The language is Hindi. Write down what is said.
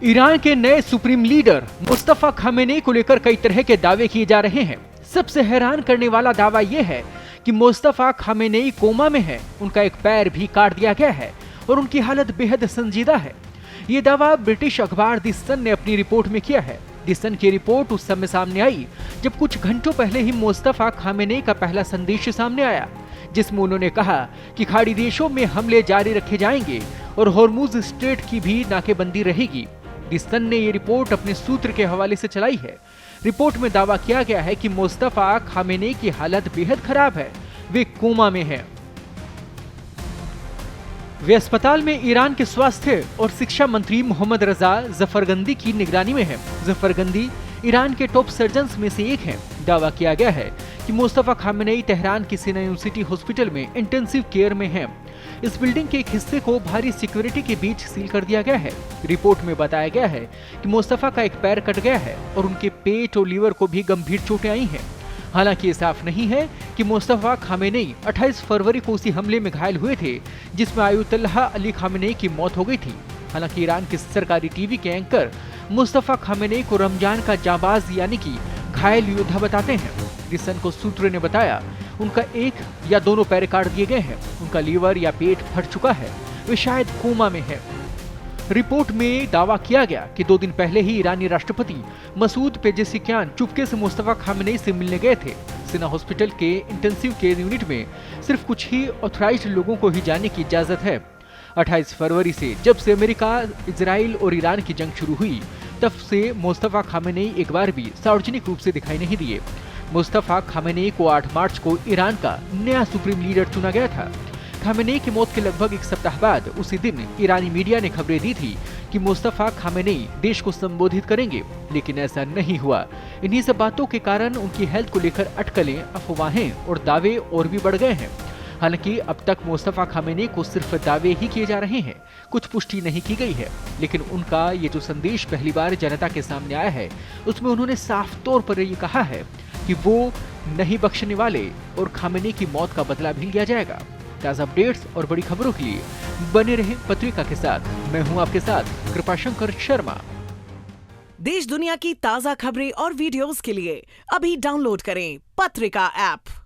ईरान के नए सुप्रीम लीडर मुस्तफा खामेनेई को लेकर कई तरह के दावे किए जा रहे हैं। सबसे हैरान करने वाला दावा यह है कि मुस्तफा खामेनेई कोमा में है, उनका एक पैर भी काट दिया गया है और उनकी हालत बेहद संजीदा है। ये दावा ब्रिटिश अखबार द सन ने अपनी रिपोर्ट में किया है। द सन की रिपोर्ट उस समय सामने आई जब कुछ घंटों पहले ही मुस्तफा खामेनेई का पहला संदेश सामने आया, जिसमें उन्होंने कहा कि खाड़ी देशों में हमले जारी रखे जाएंगे और हॉर्मुज स्ट्रेट की भी नाकेबंदी रहेगी। द सन ने ये रिपोर्ट अपने सूत्र के हवाले से चलाई है। रिपोर्ट में दावा किया गया है कि मुस्तफा खामेनेई की हालत बेहद खराब है, वे कोमा में हैं। वे अस्पताल में ईरान के स्वास्थ्य और शिक्षा मंत्री मोहम्मद रजा जफरगंदी की निगरानी में हैं। जफरगंदी ईरान के टॉप सर्जन्स में से एक हैं। दावा किया गया है कि मुस्तफा खामेनेई तेहरान की सेना यूनिवर्सिटी हॉस्पिटल में इंटेंसिव केयर में हैं। इस बिल्डिंग के एक हिस्से को भारी सिक्योरिटी के बीच सील कर दिया गया है। रिपोर्ट में बताया गया है कि मुस्तफा का एक पैर कट गया है और उनके पेट और लीवर को भी गंभीर चोटें आई हैं। हालांकि ये साफ नहीं है कि मुस्तफा खामेनेई 28 फरवरी को उसी हमले में घायल हुए थे जिसमें आयतुल्लाह अली खामेनेई की मौत हो गई थी। हालांकि ईरान के सरकारी टीवी के एंकर मुस्तफा खामेनेई को रमजान का जाबाज यानी कि घायल योद्धा बताते हैं। द सन को सूत्र ने बताया उनका एक या दोनों पैर काट दिए गए हैं, उनका लीवर या पेट फट चुका है, वे शायद कोमा में है। रिपोर्ट में दावा किया गया कि 2 दिन पहले ही ईरानी राष्ट्रपति मसूद पेजेशिकियान चुपके से मुस्तफा खामेनेई से मिलने गए थे। सेना हॉस्पिटल के इंटेंसिव केयर यूनिट में सिर्फ कुछ ही ऑथराइज्ड लोगों को ही जाने की इजाजत है। 28 फरवरी से जब से अमेरिका, इजराइल और ईरान की जंग शुरू हुई, तब से मुस्तफा खामेनेई एक बार भी सार्वजनिक रूप से दिखाई नहीं दिए। मुस्तफा खामेनेई को 8 मार्च को ईरान का नया सुप्रीम लीडर चुना गया था। खामेनेई की मौत के लगभग 1 सप्ताह बाद उसी दिन ईरानी मीडिया ने खबरें दी थी कि मुस्तफा खामेनेई देश को संबोधित करेंगे, लेकिन ऐसा नहीं हुआ। इन्हीं सब बातों के कारण उनकी हेल्थ को लेकर अटकलें, अफवाहें और दावे और भी बढ़ गए हैं। हालांकि अब तक मुस्तफा खामेनेई को सिर्फ दावे ही किए जा रहे हैं, कुछ पुष्टि नहीं की गई है। लेकिन उनका ये जो संदेश पहली बार जनता के सामने आया है, उसमें उन्होंने साफ तौर पर ये कहा है कि वो नहीं बख्शने वाले और खामेनेई की मौत का बदला भी लिया जाएगा। ताज़ा अपडेट्स और बड़ी खबरों के लिए बने रहें पत्रिका के साथ। मैं हूं आपके साथ कृपाशंकर शर्मा। देश दुनिया की ताज़ा खबरें और वीडियोस के लिए अभी डाउनलोड करें पत्रिका ऐप।